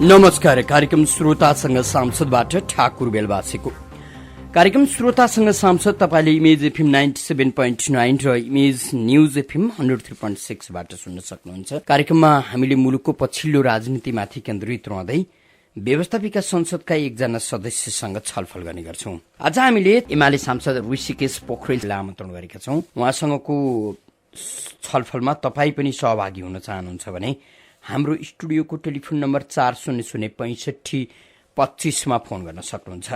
नमस्कार। कार्यक्रम श्रोतासँग सांसदबाट ठाकुर बेलवासीको। कार्यक्रम श्रोतासँग सांसद तपाईले इमेज एफएम 97.9 र इमेज न्यूज एफएम 103.6 बाट सुन्न सक्नुहुन्छ। कार्यक्रममा हामीले मुलुकको पछिल्लो राजनीतिमाथि केन्द्रित रहँदै व्यवस्थापिका संसदका एकजना सदस्यसँग छलफल गर्ने गर्छौं। आज हामीले एमाले सांसद ऋषिकेश पोखरेललाई आमन्त्रण गरेका छौं। उहाँसँगको छलफलमा तपाई पनि सहभागी हुन चाहनुहुन्छ भने हाम्रो स्टुडियोको टेलिफोन नम्बर 40065525 मा फोन गर्न सक्नुहुन्छ।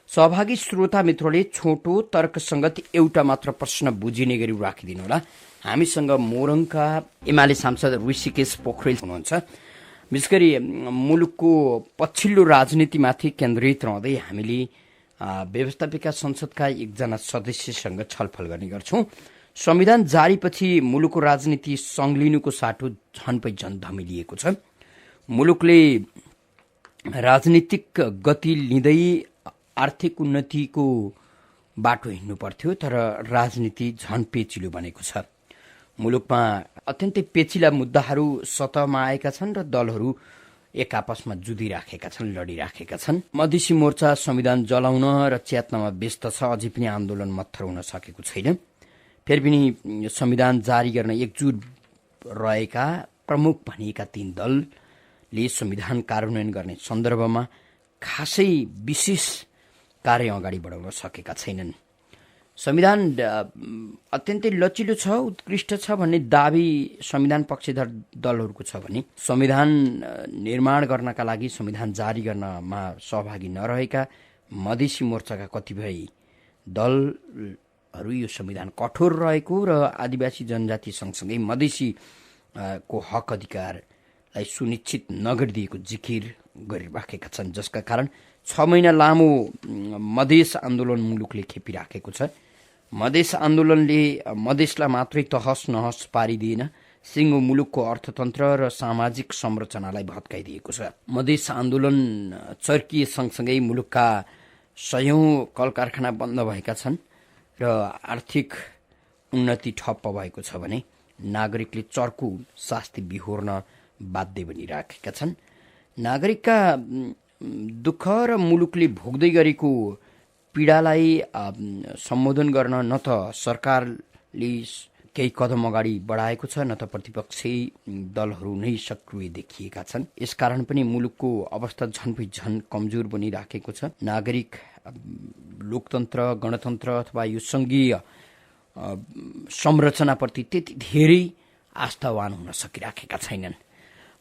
सहभागी श्रोता मित्रले छोटो तर्कसंगत एउटा मात्र प्रश्न बुझिने गरी राखिदिनुहोला। हामीसँग मोरङका एमाले सांसद ऋषिकेश पोखरेल हुनुहुन्छ। विशेष गरी मुलुकको पछिल्लो राजनीतिमाथि केन्द्रित रहँदै हामीले व्यवस्थापिका संसदका एकजना सदस्यसँग छलफल गर्ने गर्छौं। संविधान जारीपछि मुलुकको राजनीति संलिनुको साटो झनपै झन धमिलिएको छ। मुलुकले राजनीतिक गति लिँदै आर्थिक उन्नतिको बाटो हिँड्नु पर्थ्यो, तर राजनीति झन पेचिलो बनेको छ। मुलुकमा अत्यन्तै पेचिला मुद्दाहरू सतहमा आएका छन् र दलहरू एक आपसमा जुधिराखेका छन्, लडिराखेका छन्। मधेसी मोर्चा संविधान जलाउन र च्यात्नमा व्यस्त छ। अझै पनि आन्दोलन मत्थर हुन सकेको छैन। फेरि पनि संविधान जारी गर्न एकजुट रहेका प्रमुख भनिएका 3 दलले संविधान कार्यान्वयन गर्ने सन्दर्भमा खासै विशेष कार्य अगाडि बढाउन सकेका छैनन्। संविधान अत्यन्तै लचिलो छ, उत्कृष्ट छ भन्ने दाबी संविधान पक्षधर दलहरूको छ भने संविधान निर्माण गर्नका लागि, संविधान जारी गर्नमा सहभागी नरहेका मधेसी मोर्चाका कतिपय दल यो संविधान कठोर रहेको र आदिवासी जनजाति सँगसँगै मधेसी को हक अधिकारलाई सुनिश्चित नगरिदिएको जिकिर गरिराखेका छन्, जसका कारण 6 महिना लामो मधेस आन्दोलन मुलुकले खेपिराखेको छ। मधेस आन्दोलनले मधेसलाई मात्रै तहस नहस पारिदिएन, सिङ्गो मुलुकको अर्थतन्त्र र सामाजिक संरचनालाई भत्काइदिएको छ। मधेस आन्दोलन चर्किए सँगसँगै मुलुकका सयौं कल कारखाना बन्द भएका छन् र आर्थिक उन्नति ठप्प भएको छ भने नागरिकले चर्को शास्ति बिहोर्न बाध्य बनिराखेका छन्। नागरिकका दुःख र मुलुकले भोग्दै गरेको पीडालाई सम्बोधन गर्न न त सरकारले केही कदम अगाडि बढाएको छ, न त प्रतिपक्षी दलहरू नै सक्रिय देखिएका छन्। यसकारण पनि मुलुकको अवस्था झनपै झन कमजोर बनिराखेको छ। नागरिक लोकतन्त्र, गणतन्त्र अथवा यो संघीय संरचनाप्रति त्यति धेरै आस्थावान हुन सकिराखेका छैनन्।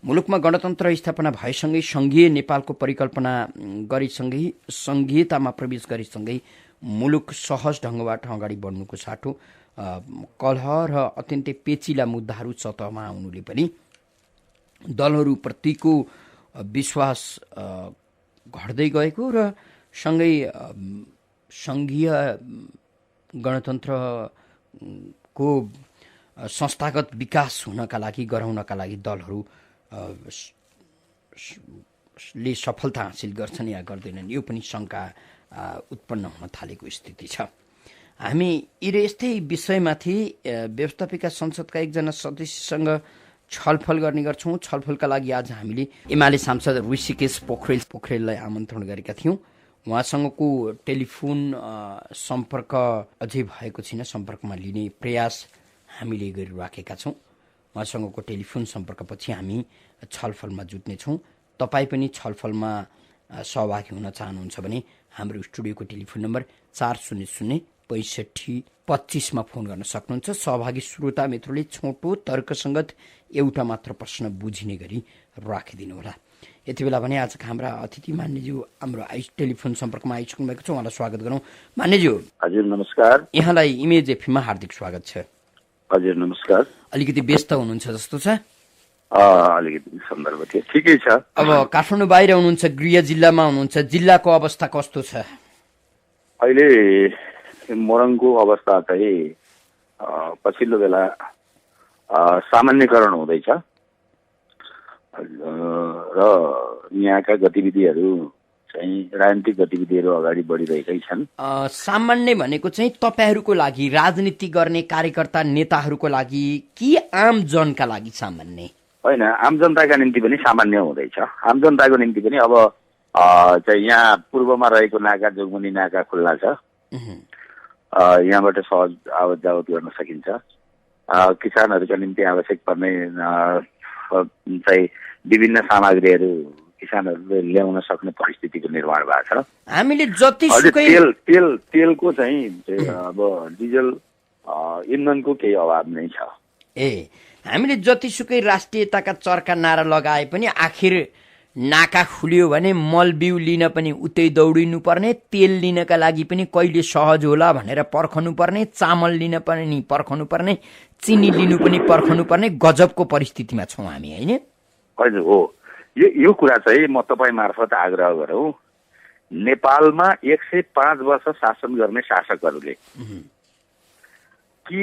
मुलुकमा गणतन्त्र स्थापना भएसँगै संघीय नेपालको परिकल्पना गरेसँगै संघीयतामा प्रवेश गरेसँगै मुलुक सहज ढङ्गबाट अगाडि बढ्नुको साटो कलह र अत्यन्तै पेचिला मुद्दाहरू सतहमा आउनुले पनि दलहरूप्रतिको विश्वास घट्दै गएको र सँगै संघीय गणतन्त्रको संस्थागत विकास हुनका लागि, गराउनका लागि दलहरूले सफलता हासिल गर्छन् या गर्दैनन्, यो पनि शङ्का उत्पन्न हुन थालेको स्थिति छ। हामी यस्तै विषयमाथि व्यवस्थापिका संसदका एकजना सदस्यसँग छलफल गर्ने गर्छौं। छलफलका लागि आज हामीले एमाले सांसद ऋषिकेश पोखरेललाई आमन्त्रण गरेका थियौं। उहाँसँगको टेलिफोन सम्पर्क अझै भएको छैन, सम्पर्कमा लिने प्रयास हामीले गरिराखेका छौं। उहाँसँगको टेलिफोन सम्पर्कपछि हामी छलफलमा जुट्नेछौँ। तपाईँ पनि छलफलमा सहभागी हुन चाहनुहुन्छ भने हाम्रो स्टुडियोको टेलिफोन नम्बर 40065525 मा फोन गर्न सक्नुहुन्छ। सहभागी श्रोता मित्रले छोटो तर्कसंगत एउटा मात्र प्रश्न बुझिने गरी राखिदिनुहोला। यति बेला भने आजका हाम्रा अतिथि मान्यज्यू हाम्रो टेलिफोन सम्पर्कमा आइसक्नु भएको छ। उहाँलाई स्वागत गरौँ। मान्यज्यू हजुर नमस्कार। यहाँलाई इमेज एफएममा हार्दिक स्वागत छ। हजुर नमस्कार। अलिकति व्यस्त हुनुहुन्छ जस्तो छ। अलिकति सन्दर्भ थियो, ठिकै छ। अब काठमाडौँ बाहिर हुनुहुन्छ, गृह जिल्लामा हुनुहुन्छ, जिल्लाको अवस्था कस्तो छ अहिले? मोरङको अवस्था चाहिँ पछिल्लो बेला सामान्यकरण हुँदैछ र यहाँका गतिविधिहरू चाहिँ राजनीतिक गतिविधिहरू अगाडि बढिरहेकै छन्। सामान्य भनेको चाहिँ तपाईहरूको लागि, राजनीति गर्ने कार्यकर्ता नेताहरूको लागि कि आम जनका लागि सामान्य? होइन, आम जनताका निम्ति पनि सामान्य हुँदैछ। आम जनताको निम्ति पनि अब चाहिँ यहाँ पूर्वमा रहेको नाका जोगमुनी नाका खुल्ला छ। यहाँबाट सहज आवत जावत गर्न सकिन्छ। किसानहरूका निम्ति आवश्यक पर्ने चाहिँ विभिन्न सामग्रीहरू किसानहरूले ल्याउन सक्ने परिस्थितिको निर्माण भएको छ। हामीले जतिसुकै तेलको चाहिँ अब डिजल इन्धनको केही अभाव नै छ। हामीले जतिसुकै राष्ट्रियताका चर्का नारा लगाए पनि आखिर नाका खुल्यो भने मल बिउ लिन पनि उतै दौडिनु पर्ने, तेल लिनका लागि पनि कहिले सहज होला भनेर पर्खनु पर्ने, चामल लिन पनि पर्खनु पर्ने, चिनी लिनु पनि पर्खनु पर्ने गजबको परिस्थितिमा छौँ हामी, होइन? हजुर हो। यो कुरा चाहिँ म तपाईँ मार्फत आग्रह गरौँ। नेपालमा 105 वर्ष शासन गर्ने शासकहरूले कि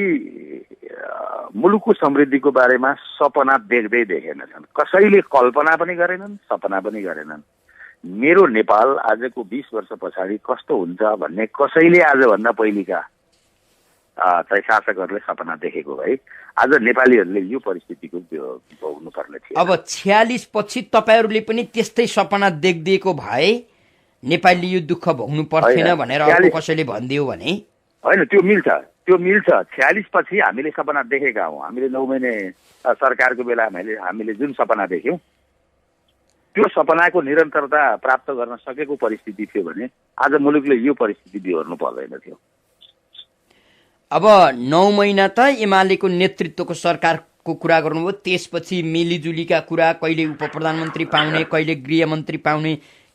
मुलुकको समृद्धिको बारेमा सपना देखेनछन्। कसैले कल्पना पनि गरेनन्, सपना पनि गरेनन्। मेरो नेपाल आजको 20 वर्ष पछाडि कस्तो हुन्छ भन्ने कसैले आजभन्दा पहिलेका चाहिँ शासकहरूले सपना देखेको भए आज नेपालीहरूले यो परिस्थितिको भोग्नु पर्ने थियो। अब 46 पछि तपाईँहरूले पनि त्यस्तै सपना देख्दिएको भए नेपालीले यो दुःख भोग्नु पर्थेन भनेर अर्को कसैले भनिदियो भने होइन, त्यो मिल्छ। 46 पछि हामीले सपना देखेका हौँ। हामीले 9 महिने सरकारको बेला हामीले जुन सपना देख्यौँ त्यो सपनाको निरन्तरता प्राप्त गर्न सकेको परिस्थिति थियो भने आज मुलुकले यो परिस्थिति बिहोर्नु पर्दैन थियो। अब 9 महिना त एमालेको नेतृत्वको सरकारको कुरा गर्नुभयो, त्यसपछि मिलिजुलीका कुरा, कहिले उप प्रधानमन्त्री पाउने, कहिले गृहमन्त्री पाउने,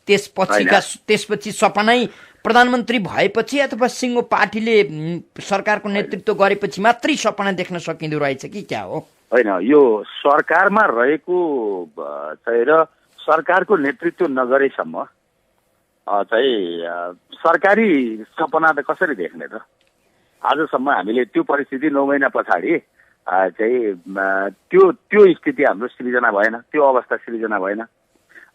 त्यसपछि सपनै प्रधानमन्त्री भएपछि अथवा सिङ्गो पार्टीले सरकारको नेतृत्व गरेपछि मात्रै सपना देख्न सकिँदो रहेछ कि क्या हो? होइन, यो सरकारमा रहेको चाहिँ र सरकारको नेतृत्व नगरेसम्म चाहिँ सरकारी सपना त कसरी देख्ने त? आजसम्म हामीले त्यो परिस्थिति 9 महिना पछाडि चाहिँ त्यो स्थिति हाम्रो सृजना भएन, त्यो अवस्था सृजना भएन।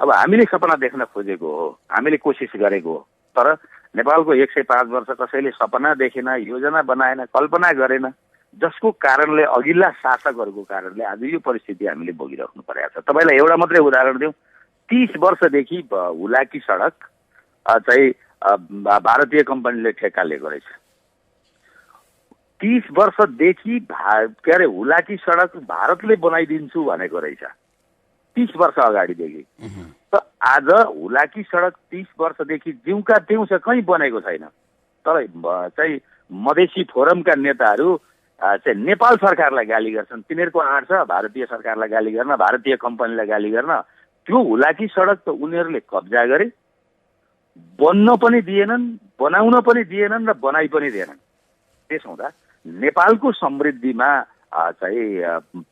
अब हामीले सपना देख्न खोजेको हो, हामीले कोसिस गरेको हो, तर नेपालको 105 वर्ष कसैले सपना देखेन, योजना बनाएन, कल्पना गरेन, जसको कारणले अघिल्ला शासकहरूको कारणले आज यो परिस्थिति हामीले भोगिराख्नु परेको छ। तपाईँलाई एउटा मात्रै उदाहरण दिउँ। 30 वर्षदेखि हुलाकी सडक चाहिँ भारतीय कम्पनीले ठेक्का लिएको रहेछ। 30 वर्षदेखि के अरे हुलाकी सडक भारतले बनाइदिन्छु भनेको रहेछ 30 वर्ष अगाडिदेखि। त आज हुलाकी सडक 30 वर्षदेखि जिउका त्यौँ छ, कहीँ बनेको छैन। तर चाहिँ मधेसी फोरमका नेताहरू चाहिँ नेपाल सरकारलाई गाली गर्छन्। तिनीहरूको आँट छ भारतीय सरकारलाई गाली गर्न, भारतीय कम्पनीलाई गाली गर्न। त्यो हुलाकी सडक त उनीहरूले कब्जा गरे, बन्न पनि दिएनन्, बनाउन पनि दिएनन् र बनाइ पनि दिएनन्। त्यसो हुँदा नेपालको समृद्धिमा चाहिँ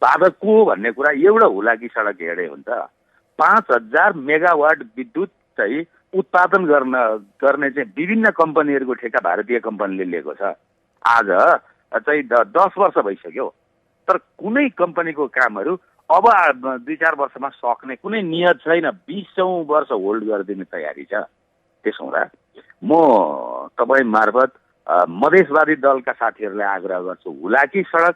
बाधक को भन्ने कुरा एउटा हुलाकी सडक हेर्दै हुन्छ। 5000 मेगावाट विद्युत चाहिँ उत्पादन गर्ने चाहिँ विभिन्न कम्पनीहरूको ठेक्का भारतीय कम्पनीले लिएको छ। आज चाहिँ 10 वर्ष भइसक्यो, तर कुनै कम्पनीको कामहरू अब 2-4 वर्षमा सक्ने कुनै नियत छैन। 20औं वर्ष होल्ड गरिदिने तयारी छ। त्यसो हुँदा म तपाईँ मार्फत मधेसवादी दलका साथीहरूलाई आग्रह गर्छु, हुलाकी सडक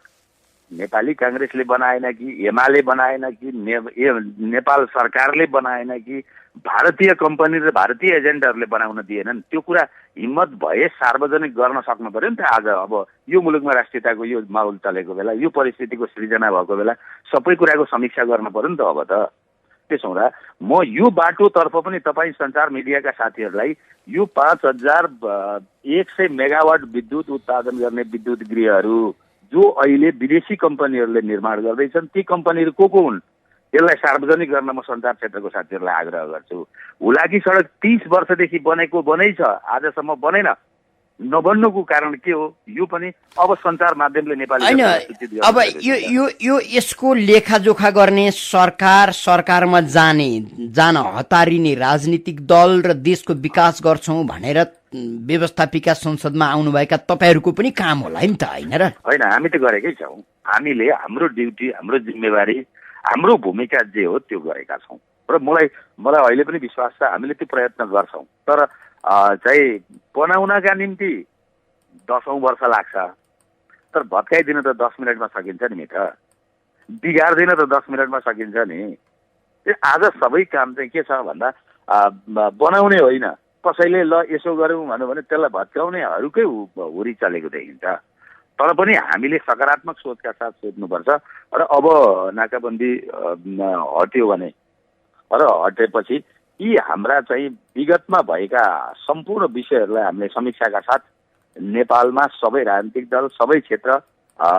नेपाली काङ्ग्रेसले बनाएन कि एमाले बनाएन कि नेपाल सरकारले बनाएन कि भारतीय कम्पनी र भारतीय एजेन्टहरूले बनाउन दिएनन्। त्यो कुरा हिम्मत भए सार्वजनिक गर्न सक्नु पर्यो नि त। आज अब यो मुलुकमा राष्ट्रियताको यो माहौल चलेको बेला, यो परिस्थितिको सृजना भएको बेला सबै कुराको समीक्षा गर्न पर्यो नि त अब त। त्यसो हुँदा म यो बाटोतर्फ पनि तपाईँ सञ्चार मिडियाका साथीहरूलाई यो 5100 मेगावाट विद्युत उत्पादन गर्ने विद्युत गृहहरू जो अहिले विदेशी कम्पनीहरूले निर्माण गर्दैछन्, ती कम्पनीहरू को हुन् यसलाई सार्वजनिक गर्न म सञ्चार क्षेत्रको साथीहरूलाई आग्रह गर्छु। हुलाकी सडक 30 वर्षदेखि बनेको बनै छ, आजसम्म बनेन। नबन्नुको कारण के हो? यो पनि अब सञ्चार माध्यमले नेपाली हैन। अब यो यसको लेखाजोखा गर्ने सरकारमा जान हतारिने राजनीतिक दल र देशको विकास गर्छौं भनेर व्यवस्थापिका संसदमा आउनुभएका तपाईँहरूको पनि काम होला नि त, हैन र? हैन, हामी त गरेकै छौँ। हामीले हाम्रो ड्युटी, हाम्रो जिम्मेवारी, हाम्रो भूमिका जे हो त्यो गरेका छौँ र मलाई अहिले पनि विश्वास छ हामीले त्यो प्रयत्न गर्छौँ। तर चाहिँ बनाउनका निम्ति 10औं वर्ष लाग्छ, तर भत्काइदिन त 10 मिनटमा सकिन्छ नि मित्र। बिगार्दैन त 10 मिनटमा सकिन्छ नि। आज सबै काम चाहिँ के छ भन्दा बनाउने होइन, कसैले ल यसो गरौँ भन्यो भने त्यसलाई भत्काउनेहरूकै हुरी चलेको देखिन्छ। तर पनि हामीले सकारात्मक सोचका साथ सोच्नुपर्छ र अब नाकाबन्दी हट्यो भने र हटेपछि यी हाम्रा चाहिँ विगतमा भएका सम्पूर्ण विषयहरूलाई हामीले समीक्षाका साथ नेपालमा सबै राजनीतिक दल, सबै क्षेत्र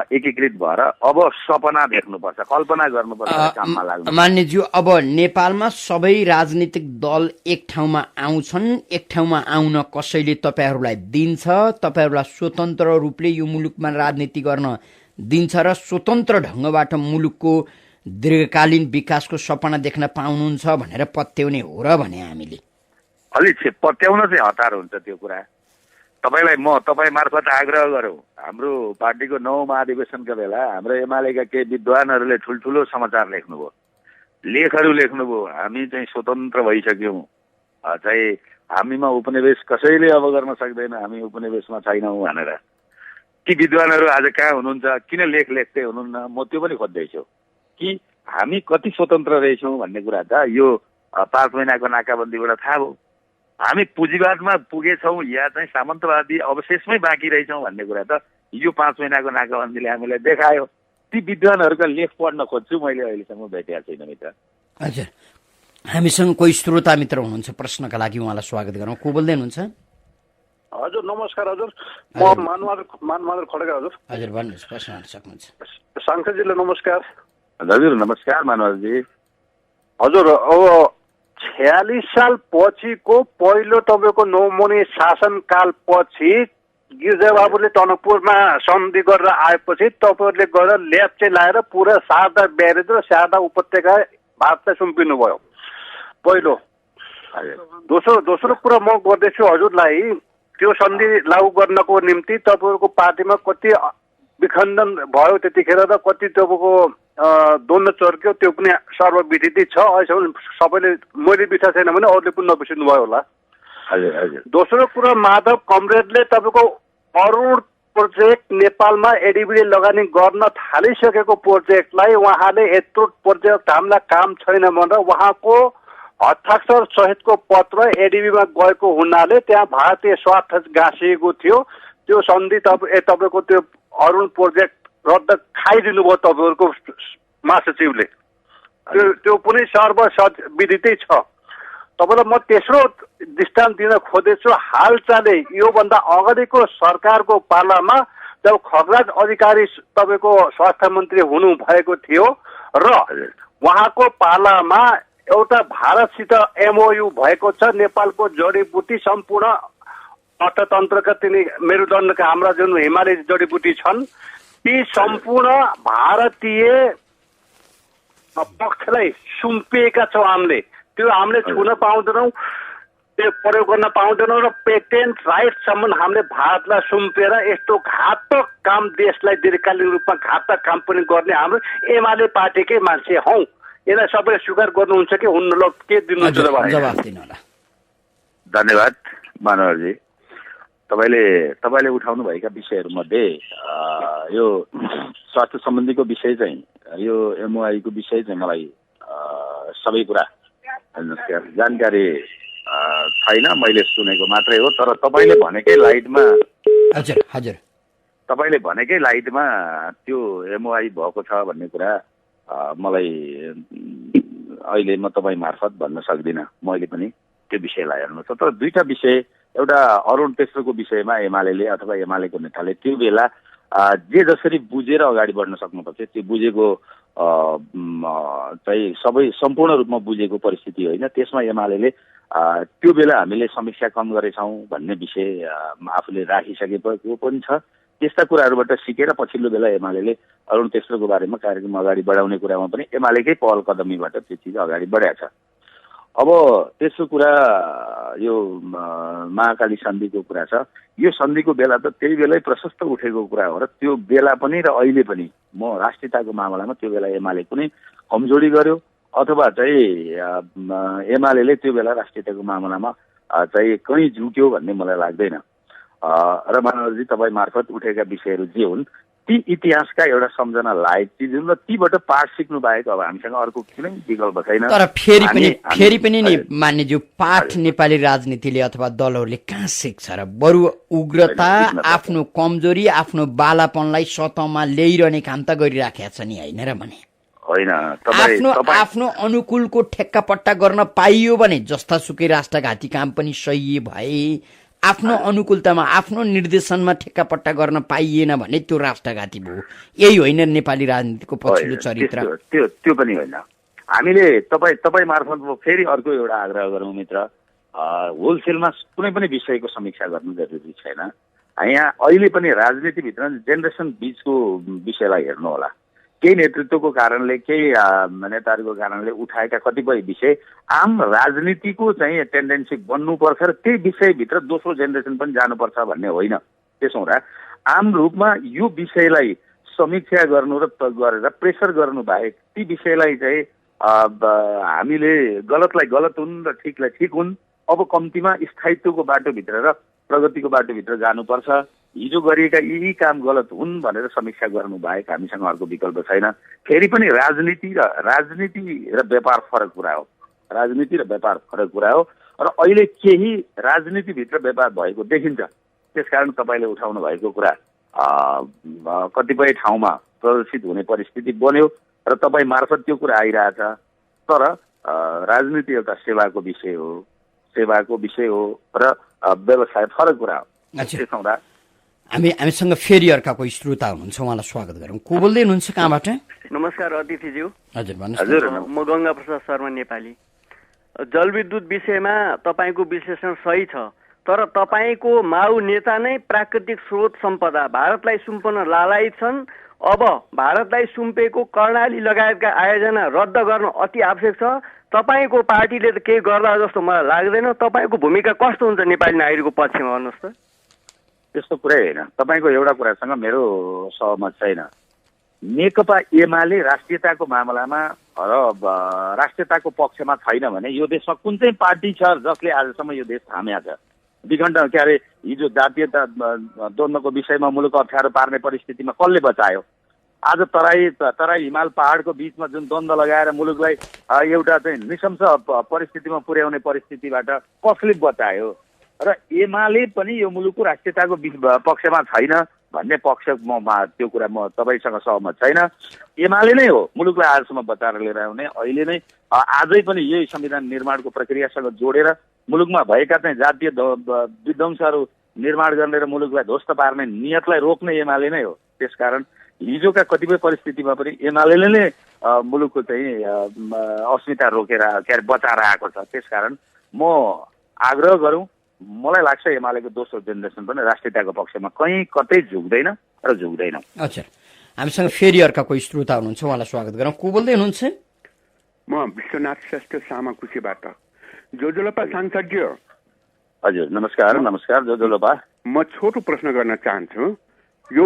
एकीकृत भएर अब सपना देख्नुपर्छ, कल्पना गर्नुपर्छ, काममा लाग्नु। मान्यज्यू, अब नेपालमा सबै राजनीतिक दल एक ठाउँमा आउँछन्, एक ठाउँमा आउन कसैले तपाईहरूलाई दिन्छ, तपाईहरूलाई स्वतन्त्र रूपले यो मुलुकमा राजनीति गर्न दिन्छ र स्वतन्त्र ढङ्गबाट मुलुकको दीर्घकालीन विकासको सपना देख्न पाउनुहुन्छ भनेर पत्याउने हो र भने हामीले अलिक पत्याउन चाहिँ हतार हुन्छ त्यो कुरा। तपाईलाई म तपाईँ मार्फत आग्रह गरौँ, हाम्रो पार्टीको 9 महाधिवेशनका बेला हाम्रो एमालेका केही विद्वानहरूले ठुल्ठुलो समाचार लेख्नुभयो, लेखहरू लेख्नुभयो, हामी चाहिँ स्वतन्त्र भइसक्यौँ, चाहिँ हामीमा उपनिवेश कसैले अब गर्न सक्दैन, हामी उपनिवेशमा छैनौँ भनेर। ती विद्वानहरू आज कहाँ हुनुहुन्छ, किन लेख लेख्दै हुनुहुन्न, म त्यो पनि खोज्दैछु कि हामी कति स्वतन्त्र रहेछौँ भन्ने कुरा त यो 5 महिनाको नाकाबन्दीबाट थाहा भयो। हामी पुँजीवादमा पुगेछौँ या चाहिँ सामन्तवादी अवशेषमै बाँकी रहेछौँ भन्ने कुरा त यो 5 महिनाको नाकाबन्दीले हामीलाई देखायो। ती विद्वानहरूका लेख पढ्न खोज्छु, मैले अहिलेसम्म भेटेको छैन मित्र। हजुर, हामीसँग कोही श्रोता मित्र हुनुहुन्छ, प्रश्नका लागि उहाँलाई स्वागत गरौँ। को बोल्दै हुनुहुन्छ? हजुर नमस्कार हजुर, म मानबहादुर खड्का हजुर। हजुर भन्नुहोस्, प्रश्न गर्न सक्नुहुन्छ। सांसदजीलाई नमस्कार। हजुर नमस्कार मानवजी। हजुर, अब 46 साल पछिको पहिलो तपाईँको 9 महिने शासनकाल पछि गिर्जाबाबुले टनकपुरमा सन्धि गरेर आएपछि तपाईँहरूले गएर ल्याब चाहिँ लाएर पुरा शारदा ब्यारेज र शारदा उपत्यका भारतलाई सुम्पिनु भयो पहिलो। दोस्रो कुरा म गर्दैछु हजुरलाई, त्यो सन्धि लागू गर्नको निम्ति तपाईँहरूको पार्टीमा कति विखण्डन भयो त्यतिखेर र कति तपाईँको द्वन्द्व चर्क्यो त्यो पनि सर्वविदित छ। अहिलेसम्म सबैले, मैले बिर्सा छैन भने अरूले पनि नबिर्सिनु भयो होला। दोस्रो कुरा, माधव कमरेडले तपाईँको अरुण प्रोजेक्ट नेपालमा एडिबीले लगानी गर्न थालिसकेको प्रोजेक्टलाई उहाँले यत्रो प्रोजेक्ट हामीलाई काम छैन भनेर उहाँको हस्ताक्षर सहितको पत्र एडिबीमा गएको हुनाले त्यहाँ भारतीय स्वार्थ गाँसिएको थियो। त्यो सन्धि तपाईँको त्यो अरुण प्रोजेक्ट रद्द खाइदिनु भयो तपाईँहरूको महासचिवले, त्यो पनि सर्वविदितै छ। तपाईँलाई म तेस्रो दृष्टान्त दिन खोजेछु। हालचालै योभन्दा अगाडिको सरकारको पालामा जब खगराज अधिकारी तपाईँको स्वास्थ्य मन्त्री हुनुभएको थियो र उहाँको पालामा एउटा भारतसित एमओयू भएको छ, नेपालको जडीबुटी सम्पूर्ण अर्थतन्त्रका तिनी मेरुदण्डका हाम्रा जुन हिमाली जडीबुटी छन् ती सम्पूर्ण भारतीय पक्षलाई सुम्पिएका छौँ हामीले। त्यो हामीले छुन पाउँदैनौँ, त्यो प्रयोग गर्न पाउँदैनौँ र पेटेन्ट राइटसम्म हामीले भारतलाई सुम्पिएर यस्तो घातक काम, देशलाई दीर्घकालीन रूपमा घातक काम पनि गर्ने हाम्रो एमाले पार्टीकै मान्छे हौँ। यसलाई सबैले स्वीकार गर्नुहुन्छ कि हुन्न? ल के दिनुहुन्छ जवाफ दिनु होला। धन्यवाद मानवजी। तपाईँले उठाउनु भएका विषयहरूमध्ये यो स्वास्थ्य सम्बन्धीको विषय चाहिँ, यो एमओआईको विषय चाहिँ मलाई सबै कुरा जानकारी छैन, मैले सुनेको मात्रै हो। तर तपाईँले भनेकै लाइटमा तपाईँले भनेकै लाइटमा त्यो एमओआई भएको छ भन्ने कुरा मलाई अहिले म तपाईँ मार्फत भन्न सक्दिनँ, मैले पनि त्यो विषयलाई हेर्नु छ। तर दुईटा विषय, एउटा अरुण तेस्रोको विषयमा एमाले अथवा एमालेको नेताले त्यो बेला जे जसरी बुझेर अगाडि बढ्न सक्नुपर्छ त्यो बुझेको चाहिँ सम्पूर्ण रूपमा बुझेको परिस्थिति होइन। त्यसमा एमाले त्यो बेला हामीले समीक्षा कम गरेछौँ भन्ने विषय आफूले राखिसकेको पनि छ। त्यस्ता कुराहरूबाट सिकेर पछिल्लो बेला एमाले अरुण तेस्रोको बारेमा कार्यक्रम अगाडि बढाउने कुरामा पनि एमालेकै पहल कदमीबाट त्यो चिज अगाडि बढाएको छ। अब तेस्रो कुरा यो महाकाली सन्धिको कुरा छ। यो सन्धिको बेला त त्यही बेलै प्रशस्त उठेको कुरा हो र त्यो बेला पनि र अहिले पनि म राष्ट्रियताको मामलामा त्यो बेला एमाले कुनै कमजोरी गर्यो अथवा चाहिँ एमाले त्यो बेला राष्ट्रियताको मामलामा चाहिँ कहीँ झुक्यो भन्ने मलाई लाग्दैन। र मानवजी तपाईँ मार्फत उठेका विषयहरू जे हुन् ती इतिहासका एउटा सम्झना लायक चिज हुन् र तीबाट पाठ सिक्नु बाहेक अब हामीसँग अर्को कुनै विकल्प छैन। तर फेरि पनि नि मान्यज्यू पाठ नेपाली राजनीतिले अथवा दलहरूले कहाँ सिक्छ र? बरु उग्रता, आफ्नो कमजोरी, आफ्नो बालापनलाई सतहमा ल्याइरहने काम त गरिराखेका छ नि, होइन र भने? होइन, आफ्नो अनुकूलको ठेक्कापट्टा गर्न पाइयो भने जस्ता सुकै राष्ट्रघाती काम पनि सही भए, आफ्नो अनुकूलतामा आफ्नो निर्देशनमा ठेक्कापट्टा गर्न पाइएन भने त्यो राष्ट्रघाती भयो। यही होइन नेपाली राजनीतिको पछिल्लो चरित्र? त्यो पनि होइन। हामीले तपाईँ मार्फत फेरि अर्को एउटा आग्रह गरौँ मित्र, होलसेलमा कुनै पनि विषयको समीक्षा गर्नु जरुरी छैन। यहाँ अहिले पनि राजनीतिभित्र जेनेरेसन बीचको विषयलाई हेर्नु होला। केही नेतृत्वको कारणले, केही नेताहरूको कारणले उठाएका कतिपय विषय आम राजनीतिको चाहिँ टेन्डेन्सी बन्नुपर्छ र त्यही विषयभित्र दोस्रो जेनेरेसन पनि जानुपर्छ भन्ने होइन। त्यसो हुँदा आम रूपमा यो विषयलाई समीक्षा गर्नु र गरेर प्रेसर गर्नु बाहेक ती विषयलाई चाहिँ हामीले गलतलाई गलत हुन् र ठिकलाई ठिक हुन्, अब कम्तीमा स्थायित्वको बाटोभित्र र प्रगतिको बाटोभित्र जानुपर्छ, हिजो गरिएका यी काम गलत हुन् भनेर समीक्षा गर्नु बाहेक हामीसँग अर्को विकल्प छैन। फेरि पनि राजनीति र व्यापार फरक कुरा हो। राजनीति र व्यापार फरक कुरा हो र अहिले केही राजनीतिभित्र व्यापार भएको देखिन्छ। त्यसकारण तपाईँले उठाउनु भएको कुरा कतिपय ठाउँमा प्रदर्शित हुने परिस्थिति बन्यो र तपाईँ मार्फत त्यो कुरा आइरहेछ। तर राजनीति एउटा सेवाको विषय हो र व्यवसाय फरक कुरा हो। त्यसो हुँदा हामीसँग फेरि अर्काको श्रोता हुनुहुन्छ, उहाँलाई स्वागत गरौँ। को बोल्दै हुनुहुन्छ, कहाँबाट? नमस्कार अतिथिज्यू। हजुर भन्नुहोस्। म गंगा प्रसाद शर्मा नेपाली। जलविद्युत विषयमा तपाईँको विश्लेषण सही छ, तर तपाईँको माउ नेता नै प्राकृतिक स्रोत सम्पदा भारतलाई सुम्पन लालायित छन्। अब भारतलाई सुम्पेको कर्णाली लगायतका आयोजना रद्द गर्न अति आवश्यक छ। तपाईँको पार्टीले त केही गर्ला जस्तो मलाई लाग्दैन। तपाईँको भूमिका कस्तो हुन्छ नेपाली नागरिकको पक्षमा, भन्नुहोस् त? त्यस्तो कुरै होइन। तपाईँको एउटा कुरासँग मेरो सहमत छैन। नेकपा एमाले राष्ट्रियताको मामलामा र राष्ट्रियताको पक्षमा छैन भने यो देशमा कुन चाहिँ पार्टी छ जसले आजसम्म यो देश थामेको छ? विखण्ड हिजो जातीयता द्वन्द्वको विषयमा मुलुक अप्ठ्यारो पार्ने परिस्थितिमा कसले बचायो? आज तराई हिमाल पहाडको बिचमा जुन द्वन्द्व लगाएर मुलुकलाई एउटा चाहिँ नृशंस परिस्थितिमा पुर्याउने परिस्थितिबाट कसले बचायो? र एमाले पनि यो मुलुकको राष्ट्रियताको पक्षमा छैन भन्ने त्यो कुरा म तपाईँसँग सहमत छैन। एमाले नै हो मुलुकलाई आजसम्म बचाएर लिएर आउने। अहिले नै आजै पनि यही संविधान निर्माणको प्रक्रियासँग जोडेर मुलुकमा भएका चाहिँ जातीय विध्वंसहरू निर्माण गर्ने र मुलुकलाई ध्वस्त पार्ने नियतलाई रोक्ने एमाले नै हो। त्यसकारण हिजोका कतिपय परिस्थितिमा पनि एमाले नै मुलुकको चाहिँ अस्मिता रोकेर बचाएर आएको छ। त्यसकारण म आग्रह गरौँ, मलाई लाग्छ एमालेको दोस्रो जेनेरेसन पनि राष्ट्रियताको पक्षमा कहीँ कतै झुक्दैन र झुक्दैन। अच्छा, हामीसँग फेरि अर्काको श्रोता हुनुहुन्छ, उहाँलाई स्वागत गरौँ। को बोल्दै हुनुहुन्छ? म विश्वनाथ श्रेष्ठ सामाकुसीबाट। जोजोलोपा सांसदज्यू। हजुर नमस्कार। नमस्कार जोजोलोपा। म छोटो प्रश्न गर्न चाहन्छु। यो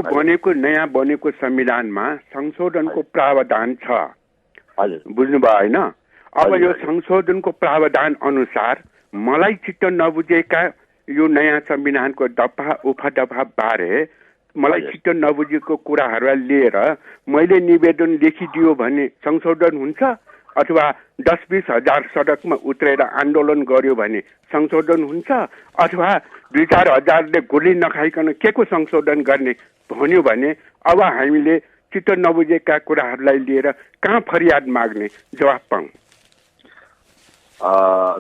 नयाँ बनेको संविधानमा संशोधनको प्रावधान छ, हजुर बुझ्नुभयो होइन? अब यो संशोधनको प्रावधान अनुसार मलाई चित्त नबुझेका यो नयाँ संविधानको दफा उपदफा बारे मलाई चित्त नबुझेको कुराहरूलाई लिएर मैले निवेदन लेखिदियो भने संशोधन हुन्छ, अथवा 10-20 हजार सडकमा उत्रेर आन्दोलन गर्यो भने संशोधन हुन्छ, अथवा 2-4 हजारले गोली नखाइकन के को संशोधन गर्ने भन्यो भने अब हामीले चित्त नबुझेका कुराहरूलाई लिएर कहाँ फरियाद माग्ने? जवाफ पाऊँ।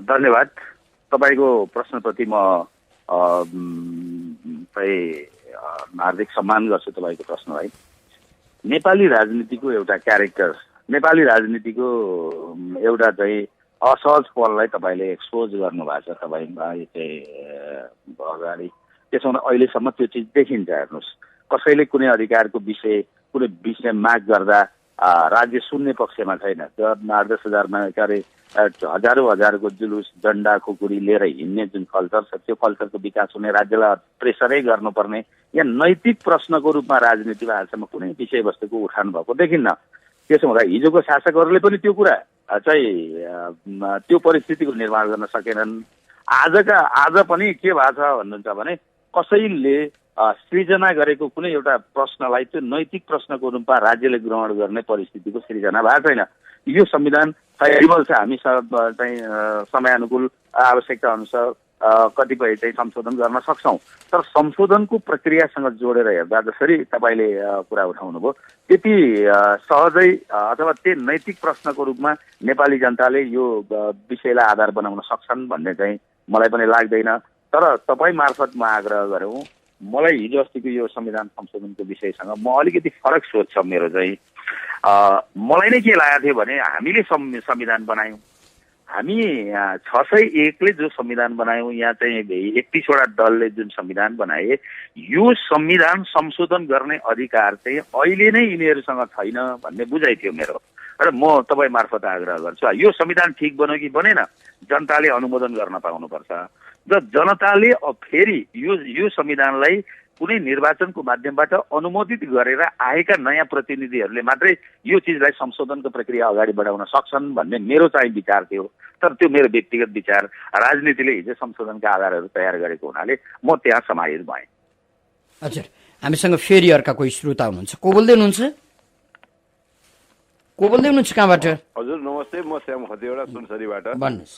धन्यवाद। तपाईँको प्रश्नप्रति म हार्दिक सम्मान गर्छु तपाईँको प्रश्नलाई। नेपाली राजनीतिको एउटा क्यारेक्टर, नेपाली राजनीतिको एउटा चाहिँ असहज पललाई तपाईँले एक्सपोज गर्नुभएको छ तपाईँ चाहिँ अगाडि। त्यसो हुँदा अहिलेसम्म त्यो चिज देखिन्छ। हेर्नुहोस्, कसैले कुनै अधिकारको कुनै विषय माग गर्दा राज्य सुन्ने पक्षमा छैन। 8-10 हजारमा हजारौं जुलुस झन्डा खुकुरी लिएर हिँड्ने जुन कल्चर छ, त्यो कल्चरको विकास हुने, राज्यलाई प्रेसरै गर्नुपर्ने, या नैतिक प्रश्नको रूपमा राजनीतिमा आजसम्म कुनै विषयवस्तुको उठान भएको देखिन्न। त्यसो हुँदा हिजोको शासकहरूले पनि त्यो कुरा चाहिँ त्यो परिस्थितिको निर्माण गर्न सकेनन्। आज पनि के भएको छ भन्नुहुन्छ भने कसैले सृजना गरेको कुनै एउटा प्रश्नलाई त्यो नैतिक प्रश्नको रूपमा राज्यले ग्रहण गर्ने परिस्थितिको सृजना भएको छैन। यो संविधान फ्लेक्सिबल छ, हामी चाहिँ समयानुकूल आवश्यकता अनुसार कतिपय चाहिँ संशोधन गर्न सक्छौँ। तर संशोधनको प्रक्रियासँग जोडेर हेर्दा जसरी तपाईँले कुरा उठाउनुभयो त्यति सहजै अथवा त्यो नैतिक प्रश्नको रूपमा नेपाली जनताले यो विषयलाई आधार बनाउन सक्छन् भन्ने चाहिँ मलाई पनि लाग्दैन। तर तपाईँ मार्फत म आग्रह गरौँ, मलाई हिजो अस्तिको यो संविधान संशोधनको विषयसँग म अलिकति फरक सोच छ मेरो चाहिँ। मलाई नै के लागेको थियो भने हामीले संविधान बनायौँ, हामी 601ले जो संविधान बनायौँ, यहाँ चाहिँ 31वटा दलले जुन संविधान बनाए, यो संविधान संशोधन गर्ने अधिकार चाहिँ अहिले नै यिनीहरूसँग छैन भन्ने बुझाइ थियो मेरो। र म तपाईँ मार्फत आग्रह गर्छु, यो संविधान ठिक बन्यो कि बनेन जनताले अनुमोदन गर्न पाउनुपर्छ। र जनताले फेरि यो संविधानलाई कुनै निर्वाचनको माध्यमबाट अनुमोदित गरेर आएका नयाँ प्रतिनिधिहरूले मात्रै यो चिजलाई संशोधनको प्रक्रिया अगाडि बढाउन सक्छन् भन्ने मेरो चाहिँ विचार थियो। तर त्यो मेरो व्यक्तिगत विचार, राजनीतिले हिजो संशोधनका आधारहरू तयार गरेको हुनाले म त्यहाँ समाहित भएँ। हजुर, हामीसँग फेरि अर्का कोही श्रोता हुनुहुन्छ। को बोल्दै हुनुहुन्छ? कहाँबाट? हजुर नमस्ते, म श्याम खतिवडा सुनसरीबाट। भन्नुहोस्।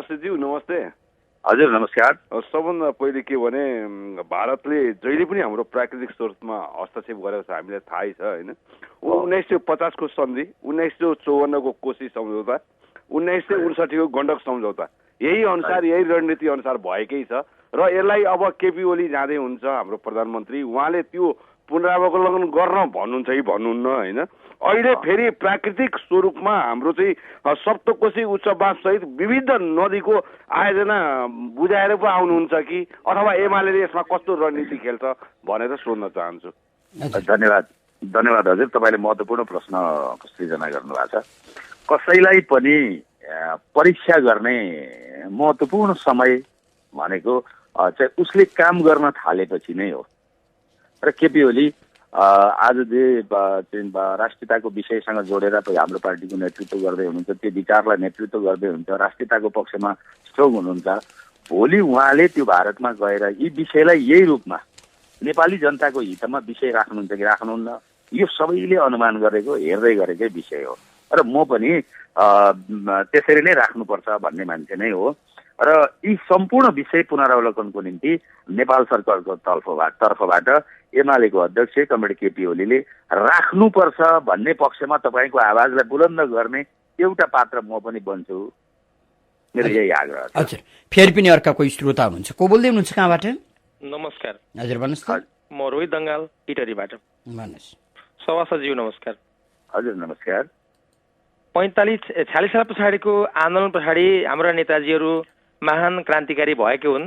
श्रीज्यू नमस्ते। हजुर नमस्कार। सबभन्दा पहिले के भने भारतले जहिले पनि हाम्रो प्राकृतिक स्रोतमा हस्तक्षेप गरेको छ हामीलाई थाहै छ होइन। 1950 को सन्धि, 1954 को कोशी सम्झौता, 1959 को गण्डक सम्झौता, यही अनुसार यही रणनीति अनुसार भएकै छ। र यसलाई अब केपी ओली जाँदै हुन्छ हाम्रो प्रधानमन्त्री, उहाँले त्यो पुनरावलोकन गर्न भन्नुहुन्छ कि भन्नुहुन्न होइन। अहिले फेरि प्राकृतिक स्वरूपमा हाम्रो चाहिँ सप्तकोशी उच्च बाँध सहित विविध नदीको आयोजना बुझाएर पो आउनुहुन्छ कि अथवा एमाले यसमा कस्तो रणनीति खेल्छ भनेर सोध्न चाहन्छु। धन्यवाद हजुर, तपाईँले महत्त्वपूर्ण प्रश्न सृजना गर्नुभएको छ। कसैलाई पनि परीक्षा गर्ने महत्त्वपूर्ण समय भनेको चाहिँ उसले काम गर्न थालेपछि नै हो। र केपी ओली आज जे राष्ट्रियताको विषयसँग जोडेर हाम्रो पार्टीको नेतृत्व गर्दै हुनुहुन्छ, त्यो विचारलाई नेतृत्व गर्दै हुनुहुन्छ, राष्ट्रियताको पक्षमा स्ट्रङ हुनुहुन्छ। भोलि उहाँले त्यो भारतमा गएर यी विषयलाई यही रूपमा नेपाली जनताको हितमा विषय राख्नुहुन्छ कि राख्नुहुन्न, यो सबैले अनुमान गरेको हेर्दै गरेकै विषय हो। र म पनि त्यसरी नै राख्नुपर्छ भन्ने मान्छे नै हो। र यी सम्पूर्ण विषय पुनरावलोकनको निम्ति नेपाल सरकारको तर्फबाट एमालेको अध्यक्ष कमरेड केपी ओलीले राख्नुपर्छ भन्ने पक्षमा तपाईँको आवाजलाई बुलन्द गर्ने एउटा पात्र म पनि बन्छु, मेरो यही आग्रह छ। हजुर, फेरि पनि अर्का कोही श्रोता हुनुहुन्छ। को बोल्दै हुनुहुन्छ? कहाँबाट? नमस्कार। हजुर भन्नुहोस्। म रोहित दङ्गाल इटरीबाट। भन्नुहोस्। सभासदज्यू नमस्कार। हजुर नमस्कार। 46 साल पछाडिको आन्दोलन पछाडि हाम्रा नेताजीहरू महान क्रान्तिकारी भएकै हुन्।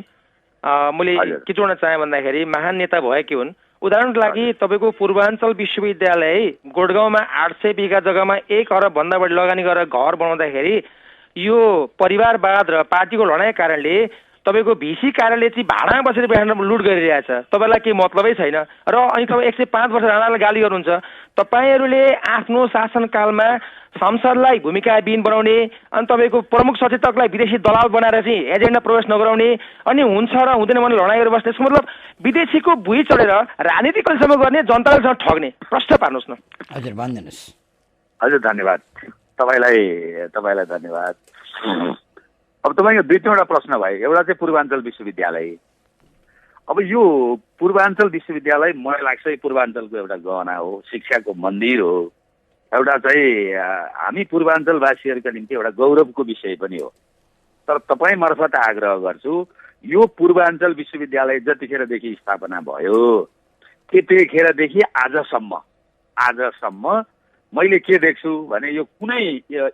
मैले के जोड्न चाहेँ भन्दाखेरि महान नेता भएकै हुन्। उदाहरणको लागि तपाईँको पूर्वाञ्चल विश्वविद्यालय गोडगाउँमा 800 बिघा जग्गामा 1 अरब भन्दा बढी लगानी गरेर घर बनाउँदाखेरि यो परिवारवाद र पार्टीको लडाइँ कारणले तपाईँको भिसी कार्यालय चाहिँ भाडामा बसेर बिहान लुट गरिरहेछ। तपाईँलाई केही मतलबै छैन। र अनि तपाईँ 105 वर्ष राणालाई गाली गर्नुहुन्छ। तपाईँहरूले आफ्नो शासनकालमा संसदलाई भूमिकाविहीन बनाउने अनि तपाईँको प्रमुख सचेतकलाई विदेशी दलाल बनाएर चाहिँ एजेन्डा प्रवेश नगराउने अनि हुन्छ र हुँदैन भने लडाइँ गरेर बस्ने, यसको मतलब विदेशीको भुइँ चढेर राजनीति कहिलेसम्म गर्ने, जनतालाई ठग्ने, प्रश्न पार्नुहोस् न। हजुर भनिदिनुहोस्। हजुर धन्यवाद तपाईँलाई धन्यवाद। अब तपाईँको 2-3वटा प्रश्न भयो। एउटा चाहिँ पूर्वाञ्चल विश्वविद्यालय। अब यो पूर्वाञ्चल विश्वविद्यालय मलाई लाग्छ पूर्वाञ्चलको एउटा गहना हो, शिक्षाको मन्दिर हो, एउटा चाहिँ हामी पूर्वाञ्चलवासीहरूका निम्ति एउटा गौरवको विषय पनि हो। तर तपाईँ मार्फत आग्रह गर्छु, यो पूर्वाञ्चल विश्वविद्यालय जतिखेरदेखि स्थापना भयो त्यतिखेरदेखि आजसम्म मैले के देख्छु भने यो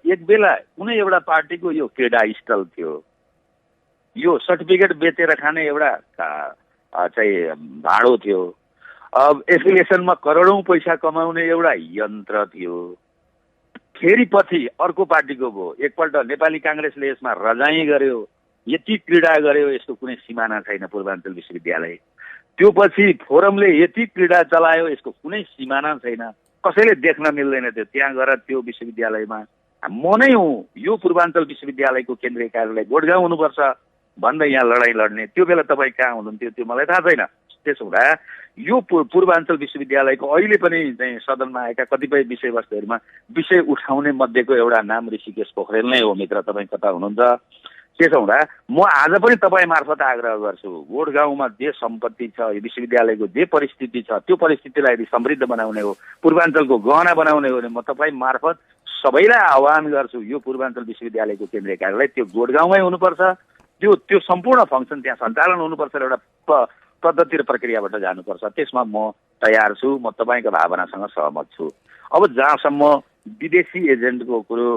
एक बेला कुनै एउटा पार्टीको यो क्रीडा स्थल थियो, यो सर्टिफिकेट बेचेर खाने एउटा चाहिँ भाँडो थियो, अब एफिलिएसनमा करोडौँ पैसा कमाउने एउटा यन्त्र थियो। फेरि पछि अर्को पार्टीको भयो, एकपल्ट नेपाली काङ्ग्रेसले यसमा रजाई गर्यो, यति क्रीडा गर्यो, यसको कुनै सिमाना छैन पूर्वाञ्चल विश्वविद्यालय। त्यो पछि फोरमले यति क्रीडा चलायो, यसको कुनै सिमाना छैन, कसैले देख्न मिल्दैन थियो। त्यहाँ गएर त्यो विश्वविद्यालयमा म नै हुँ, यो पूर्वाञ्चल विश्वविद्यालयको केन्द्रीय कार्यालय गोडगाउँ हुनुपर्छ भन्दै यहाँ लडाइँ लड्ने, त्यो बेला तपाईँ कहाँ हुनुहुन्थ्यो त्यो मलाई थाहा छैन। त्यसो हुँदा यो पूर्वाञ्चल विश्वविद्यालयको अहिले पनि चाहिँ सदनमा आएका कतिपय विषयवस्तुहरूमा विषय उठाउने मध्येको एउटा नाम ऋषिकेश पोखरेल नै हो। मित्र, तपाईँ कता हुनुहुन्छ? त्यसो हुँदा म आज पनि तपाईँ मार्फत आग्रह गर्छु, गोठगाउँमा जे सम्पत्ति छ, विश्वविद्यालयको जे परिस्थिति छ, त्यो परिस्थितिलाई यदि समृद्ध बनाउने हो, पूर्वाञ्चलको गहना बनाउने हो भने म तपाईँ मार्फत सबैलाई आह्वान गर्छु, यो पूर्वाञ्चल विश्वविद्यालयको केन्द्रीय कार्यालय त्यो गोठगाउँमै हुनुपर्छ। त्यो सम्पूर्ण फङ्सन त्यहाँ सञ्चालन हुनुपर्छ, एउटा पद्धति र प्रक्रियाबाट जानुपर्छ। त्यसमा म तयार छु, म तपाईँको भावनासँग सहमत छु। अब जहाँसम्म विदेशी एजेन्टको कुरो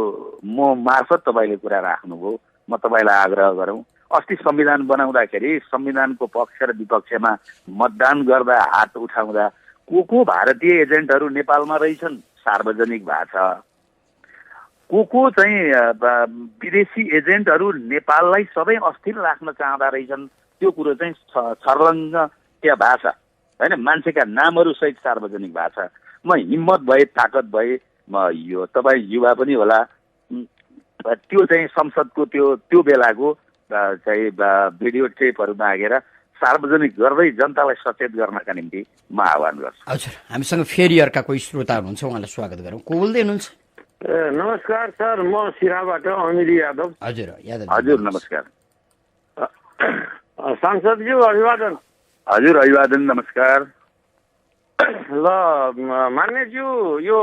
म मार्फत तपाईँले कुरा राख्नुभयो, म तपाईँलाई आग्रह गरौँ, अस्ति संविधान बनाउँदाखेरि संविधानको पक्ष र विपक्षमा मतदान गर्दा हात उठाउँदा को भारतीय एजेन्टहरू नेपालमा रहेछन् सार्वजनिक भएको छ। को चाहिँ विदेशी एजेन्टहरू नेपाललाई सबै अस्थिर राख्न चाहँदा रहेछन्, त्यो कुरो चाहिँ छर्लङ्ग त्यहाँ भएको छ होइन, मान्छेका नामहरू सहित सार्वजनिक भएको छ। म हिम्मत भए, ताकत भए, म यो तपाईँ युवा पनि होला, त्यो चाहिँ संसदको त्यो बेलाको चाहिँ भिडियो टेपहरू मागेर सार्वजनिक गर्दै जनतालाई सचेत गर्नका निम्ति म आह्वान गर्छु। हजुर, हामीसँग फेरि अर्का कोही श्रोता हुनुहुन्छ, उहाँलाई स्वागत गरौँ। को बोल्दै हुनुहुन्छ? नमस्कार सर, म सिराबाट अमिर यादव। हजुर नमस्कार। सांसदज्यू अभिवादन। हजुर अभिवादन, नमस्कार। ल मान्यज्यू, यो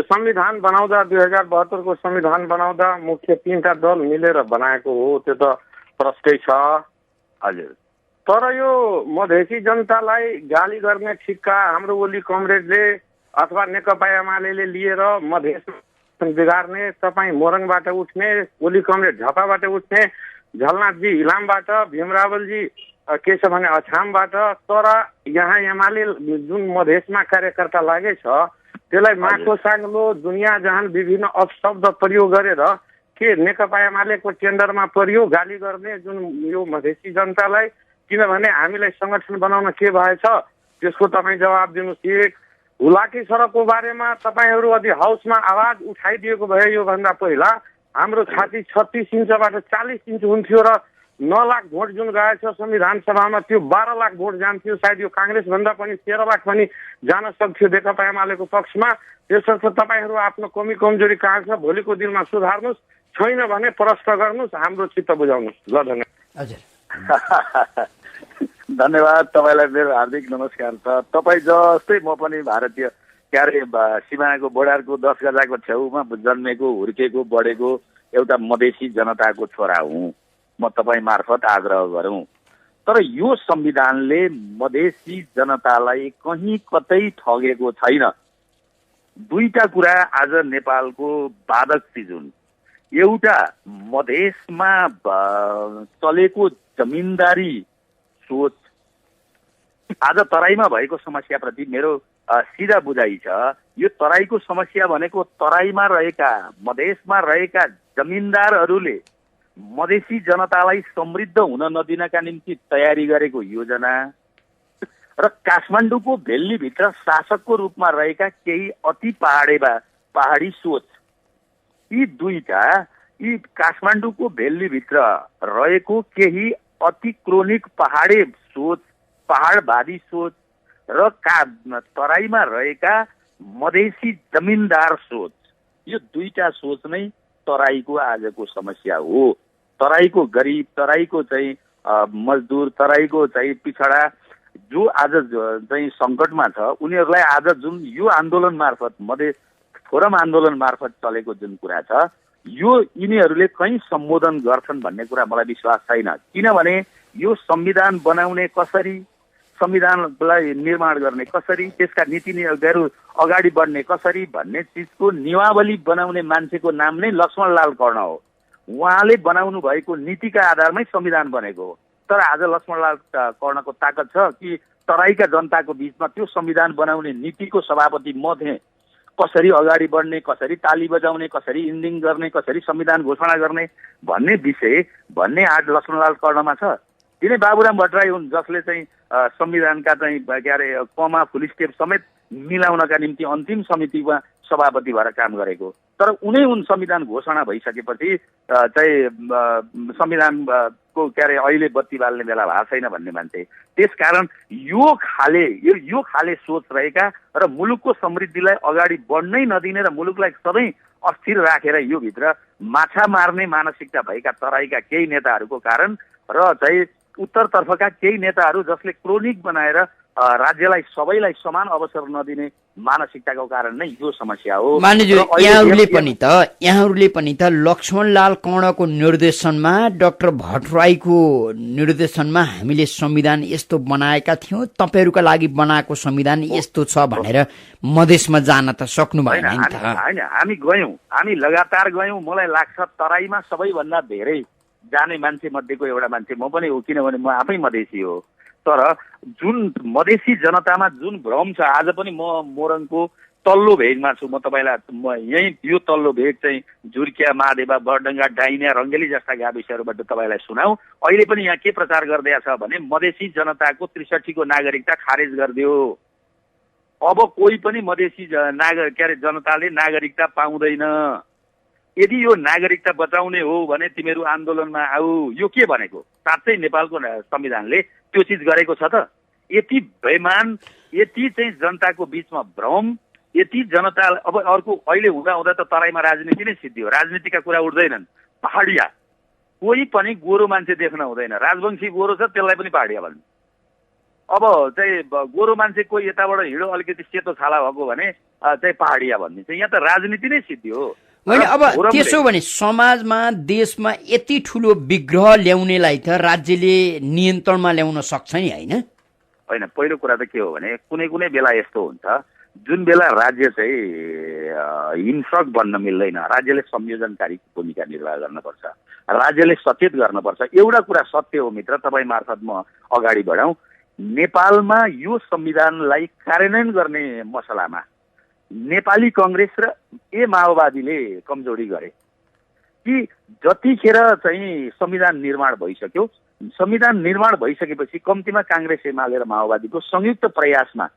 संविधान बनाउँदा 2072 को संविधान बनाउँदा मुख्य 3टा दल मिलेर बनाएको हो, त्यो त प्रष्टै छ। हजुर, तर यो मधेसी जनतालाई गाली गर्ने ठिक्का हाम्रो ओली कमरेडले अथवा नेकपा एमाले लिएर मधेस बिगार्ने, तपाईँ मोरङबाट उठ्ने, ओली कमरेड झापाबाट उठ्ने, झलनाथजी इलामबाट, भीमरावलजी के छ भने अछामबाट, तर यहाँ एमाले जुन मधेसमा कार्यकर्ता लागेछ त्यसलाई माखो साङ्लो दुनियाँ जहान विभिन्न अपशब्द प्रयोग गरेर के नेकपा एमालेको टेन्डरमा परियो गाली गर्ने जुन यो मधेसी जनतालाई। किनभने हामीलाई संगठन बनाउन के भएछ त्यसको तपाईँ जवाब दिनुहोस्। एक हुलाकी सडकको बारेमा तपाईँहरू अधि हाउसमा आवाज उठाइदिएको भए योभन्दा पहिला हाम्रो छाती 36 इन्चबाट 40 इन्च हुन्थ्यो र 9 लाख भोट जुन गएछ संविधान सभामा त्यो 12 लाख भोट जान्थ्यो। सायद यो काङ्ग्रेस भन्दा पनि 13 लाख पनि जान सक्थ्यो नेकपा एमालेको पक्षमा। त्यसर्थ तपाईँहरू आफ्नो कमी कमजोरी कहाँ छ भोलिको दिनमा सुधार्नुहोस्, छैन भने प्रश्न गर्नुहोस्, हाम्रो चित्त बुझाउनुहोस्। ल धन्यवाद। हजुर धन्यवाद, तपाईँलाई मेरो हार्दिक नमस्कार छ। तपाईँ जस्तै म पनि भारतीय सिमानाको बोर्डरको 10 गजाको छेउमा जन्मेको, हुर्केको, बढेको एउटा मधेसी जनताको छोरा हुँ। म तपाईँ मार्फत आग्रह गरौँ, तर यो संविधानले मधेसी जनतालाई कहीँ कतै ठगेको छैन। दुईटा कुरा आज नेपालको बाधक चिज हुन्। एउटा मधेसमा चलेको जमिनदारी सोच। आज तराईमा भएको समस्याप्रति मेरो सिधा बुझाइ छ, यो तराईको समस्या भनेको तराईमा रहेका मधेसमा रहेका जमिनदारहरूले मधेसी जनतालाई समृद्ध हुन नदिनका निम्ति तयारी गरेको योजना र काठमाडौँको भेल्लीभित्र शासकको रूपमा रहेका केही अति पहाडी सोच। यी दुईटा, यी काठमाडौँको भेल्लीभित्र रहेको केही अति क्रोनिक पहाडे सोच, पहाडवादी सोच र तराईमा रहेका मधेसी जमिनदार सोच, यो दुईटा सोच नै तराईको आजको समस्या हो। तराईको गरिब, तराईको चाहिँ मजदुर, तराईको चाहिँ पिछडा जो आज चाहिँ सङ्कटमा छ, उनीहरूलाई आज जुन यो आन्दोलन मार्फत, मधेस फोरम आन्दोलन मार्फत चलेको जुन कुरा छ, यो यिनीहरूले कहीँ सम्बोधन गर्छन् भन्ने कुरा मलाई विश्वास छैन। किनभने यो संविधान बनाउने कसरी, संविधानलाई निर्माण गर्ने कसरी, त्यसका नीति नियमहरू अगाडि बढ्ने कसरी भन्ने चिजको नियमावली बनाउने मान्छेको नाम नै लक्ष्मणलाल कर्ण हो। उहाँले बनाउनु भएको नीतिका आधारमै संविधान बनेको हो। तर आज लक्ष्मणलाल कर्णको ताकत छ कि तराईका जनताको बीचमा त्यो संविधान बनाउने नीतिको सभापति म थिएँ, कसरी अगाडि बढ्ने, कसरी ताली बजाउने, कसरी इन्डिङ गर्ने, कसरी संविधान घोषणा गर्ने भन्ने आज लक्ष्मणलाल कर्णमा छ। तिनै बाबुराम भट्टराई हुन् जसले चाहिँ संविधानका चाहिँ कमा फुल स्टेप समेत मिलाउनका निम्ति अन्तिम समितिमा सभापति भएर काम गरेको। तर उन संविधान घोषणा भइसकेपछि चाहिँ संविधानको अहिले बत्ती बाल्ने बेला भएको छैन भन्ने मान्छे। त्यसकारण यो खाले सोच रहेका र मुलुकको समृद्धिलाई अगाडि बढ्नै नदिने र मुलुकलाई सधैँ अस्थिर राखेर यो भित्र माछा मार्ने मानसिकता भएका तराईका केही नेताहरूको कारण र चाहिँ उत्तरतर्फका केही नेताहरू जसले क्रोनिक बनाएर राज्यलाई सबैलाई समान अवसर नदिने मानसिकताको कारण नै यो समस्या हो। मानिज्यू, यहाँहरूले पनि त लक्ष्मणलाल कर्णको निर्देशनमा, डाक्टर भट्टराईको निर्देशनमा हामीले संविधान यस्तो बनाएका थियौँ, तपाईहरूका लागि बनाएको संविधान यस्तो छ भनेर मधेसमा जान त सक्नु भएन नि त? हैन, हामी लगातार गयौँ। मलाई लाग्छ तराईमा सबैभन्दा धेरै जाने मान्छे मध्येको एउटा मान्छे म पनि हो, किनभने म आफै मधेसी हो। तर जुन मधेसी जनतामा जुन भ्रम छ, आज पनि म मोरङको तल्लो भेगमा छु। म तपाईँलाई यही यो तल्लो भेग चाहिँ झुर्किया, महादेवा, बरडङ्गा, डाइनिया, रङ्गेली जस्ता गाविसहरूबाट तपाईँलाई सुनाऊ। अहिले पनि यहाँ के प्रचार गर्दैछ भने मधेसी जनताको 63 को नागरिकता खारेज गरिदियो। अब कोही पनि मधेसी जनताले नागरिकता पाउँदैन। यदि यो नागरिकता बचाउने हो भने तिमीहरू आन्दोलनमा आऊ। यो के भनेको? साँच्चै नेपालको संविधानले त्यो चिज गरेको छ त? यति बेइमान, यति चाहिँ जनताको बीचमा भ्रम, यति जनता। अब अर्को अहिले हुँदा त तराईमा राजनीति नै सिद्धियो। राजनीतिका कुरा उठ्दैनन्। पहाडिया कोही पनि गोरो मान्छे देख्न हुँदैन। राजवंशी गोरो छ, त्यसलाई पनि पहाडिया भन्नु। अब चाहिँ गोरो मान्छे कोही यताबाट हिँडो अलिकति सेतो छाला भएको भने चाहिँ पहाडिया भनिदिन्छ। यहाँ त राजनीति नै सिद्धियो। होइन, अब त्यसो भने समाजमा, देशमा यति ठुलो विग्रह ल्याउनेलाई त राज्यले नियन्त्रणमा ल्याउन सक्छ नि, होइन? होइन, पहिलो कुरा त के हो भने कुनै बेला यस्तो हुन्छ जुन बेला राज्य चाहिँ हिंसक बन्न मिल्दैन। राज्यले संयोजनकारी भूमिका निर्वाह गर्नुपर्छ, राज्यले सचेत गर्नुपर्छ। एउटा कुरा सत्य हो मित्र, तपाईँ मार्फत म अगाडि बढाउँ। नेपालमा यो संविधानलाई कार्यान्वयन गर्ने मसलामा नेपाली कांग्रेस र माओवादीले कमजोरी गरे कि जतिखेर चाहिँ संविधान निर्माण भइसक्यो, संविधान निर्माण भइसकेपछि कम्तीमा कांग्रेस, एमाले र माओवादीको संयुक्त प्रयासमा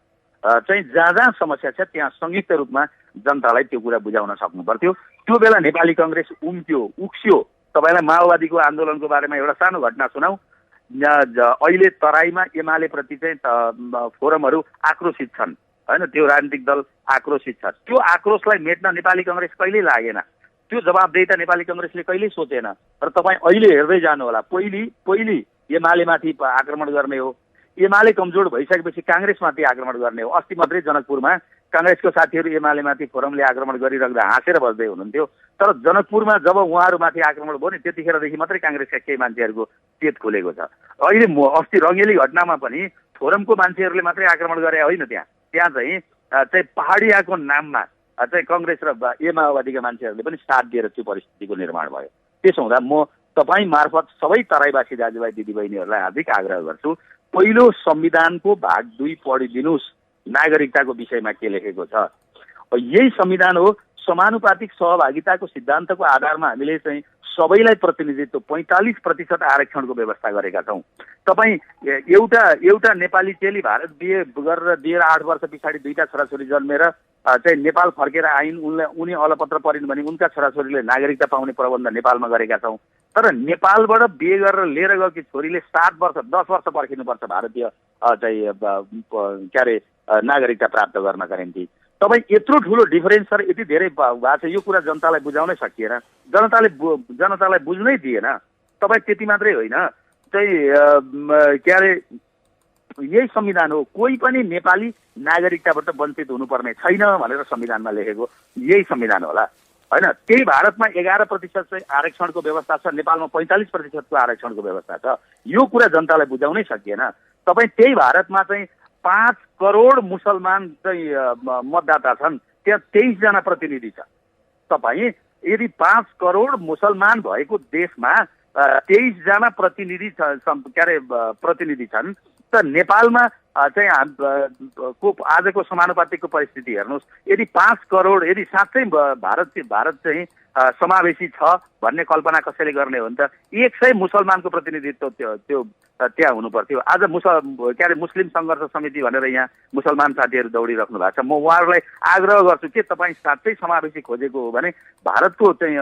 चाहिँ जहाँ समस्या छ त्यहाँ संयुक्त रूपमा जनतालाई त्यो कुरा बुझाउन सक्नु पर्थ्यो। त्यो बेला नेपाली कांग्रेस उक्स्यो। तपाईँलाई माओवादीको आन्दोलनको बारेमा एउटा सानो घटना सुनाऊ। अहिले तराईमा एमाले प्रति चाहिँ फोरमहरू आक्रोशित छन्, होइन? त्यो राजनीतिक दल आक्रोशित छ। त्यो आक्रोशलाई मेट्न नेपाली कांग्रेस कहिल्यै लागेन। त्यो जवाबदेहिता नेपाली कांग्रेसले कहिल्यै सोचेन। र तपाईँ अहिले हेर्दै जानु होला, पहिली एमालेमाथि आक्रमण गर्ने हो, एमाले कमजोर भइसकेपछि कांग्रेसमाथि आक्रमण गर्ने हो। अस्ति मात्रै जनकपुरमा कांग्रेसको साथीहरू एमालेमाथि फोरमले आक्रमण गरिराख्दा हाँसेर बस्दै हुनुहुन्थ्यो। तर जनकपुरमा जब उहाँहरूमाथि आक्रमण भयो नि, त्यतिखेरदेखि मात्रै कांग्रेसका केही मान्छेहरूको चेत खुलेको छ। अहिले अस्ति रङ्गेली घटनामा पनि फोरमको मान्छेहरूले मात्रै आक्रमण गरे होइन, त्यहाँ चाहिँ पहाडियाको नाममा चाहिँ कांग्रेस र माओवादीका मान्छेहरूले पनि साथ दिएर त्यो परिस्थितिको निर्माण भयो। त्यसो हुँदा म तपाईँ मार्फत सबै तराईवासी दाजुभाइ दिदीबहिनीहरूलाई हार्दिक आग्रह गर्छु, पहिलो संविधानको भाग 2 पढिदिनुहोस्। नागरिकताको विषयमा के लेखेको छ? यही संविधान हो। समानुपातिक सहभागिताको सिद्धान्तको आधारमा हामीले चाहिँ सबैलाई प्रतिनिधित्व 45% आरक्षणको व्यवस्था गरेका छौँ। तपाईँ एउटा नेपाली चेली भारत बिहे गरेर दिएर 8 वर्ष पछाडि 2टा छोराछोरी जन्मेर चाहिँ नेपाल फर्केर आइन्, उनी अलपत्र परिन् भने उनका छोराछोरीले नागरिकता पाउने प्रबन्ध नेपालमा गरेका छौँ। तर नेपालबाट बिहे गरेर लिएर गएकी छोरीले 7 वर्ष 10 वर्ष पर्खिनुपर्छ भारतीय चाहिँ नागरिकता प्राप्त गर्नका निम्ति। तपाईँ यत्रो ठुलो डिफरेन्स छ र यति धेरै भएको छ, यो कुरा जनतालाई बुझाउनै सकिएन, जनतालाई बुझ्नै दिएन। तपाईँ त्यति मात्रै होइन, चाहिँ यही संविधान हो। कोही पनि नेपाली नागरिकताबाट वञ्चित हुनुपर्ने छैन भनेर संविधानमा लेखेको यही संविधान होला, होइन? त्यही भारतमा 11% चाहिँ आरक्षणको व्यवस्था छ, नेपालमा 45% आरक्षणको व्यवस्था छ। यो कुरा जनतालाई बुझाउनै सकिएन। तपाईँ त्यही भारतमा चाहिँ 5 करोड मुसलमान चाहिँ मतदाता छन्, त्यहाँ 23 जना प्रतिनिधि छ। तपाईँ यदि 5 करोड मुसलमान भएको देशमा 23 जना प्रतिनिधि छन्, त नेपालमा चाहिँ आजको समानुपातिकको परिस्थिति हेर्नुहोस्। यदि 5 करोड, यदि साँच्चै भारत चाहिँ समावेशी छ भन्ने कल्पना कसैले गर्ने हो भने त 100 मुसलमानको प्रतिनिधित्व त्यो त्यहाँ हुनु पर्थ्यो। आज मुस्लिम सङ्घर्ष समिति भनेर यहाँ मुसलमान साथीहरू दौडिराख्नु भएको छ। म उहाँहरूलाई आग्रह गर्छु कि तपाईँ साँच्चै समावेशी खोजेको हो भने भारतको चाहिँ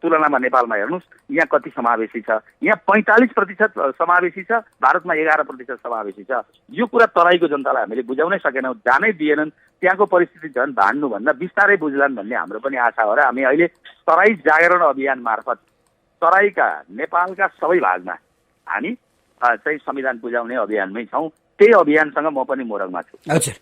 तुलनामा नेपालमा हेर्नुहोस् यहाँ कति समावेशी छ। यहाँ 45% समावेशी छ, भारतमा 11% समावेशी छ। यो कुरा तराईको जनतालाई हामीले बुझाउनै सकेनौँ, जानै दिएनन्। त्यहाँको परिस्थिति झन् भान्नुभन्दा बिस्तारै बुझ्लान् भन्ने हाम्रो पनि आशा हो र हामी अहिले तराई जागरण अभियान मार्फत तराईका नेपालका सबै भागमा हामी चाहिँ संविधान बुझाउने अभियानमै छौँ। त्यही अभियानसँग म पनि मोरङमा छु। हजुर,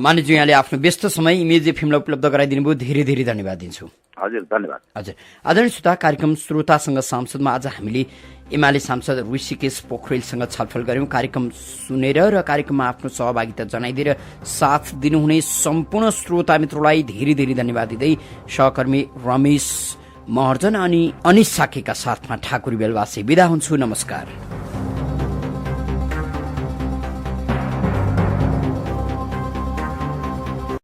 मानिज्यू यहाँले आफ्नो व्यस्त समय इमेज एफएमलाई उपलब्ध गराइदिनु भयो, धेरै धेरै धन्यवाद दिन्छु। हजुर धन्यवाद। हजुर, आदरणीय श्रोता, कार्यक्रम श्रोतासँग सांसदमा आज हामीले एमाले सांसद ऋषिकेश पोखरेलसँग छलफल गर्यौं। कार्यक्रम सुनेर र कार्यक्रममा आफ्नो सहभागिता जनाइदिएर साथ दिनुहुने सम्पूर्ण श्रोता मित्रलाई धेरै धेरै धन्यवाद दिँदै सहकर्मी रमेश महर्जन अनि अनिश साकेका साथमा ठाकुर बेलवासी बिदा हुन्छु। नमस्कार।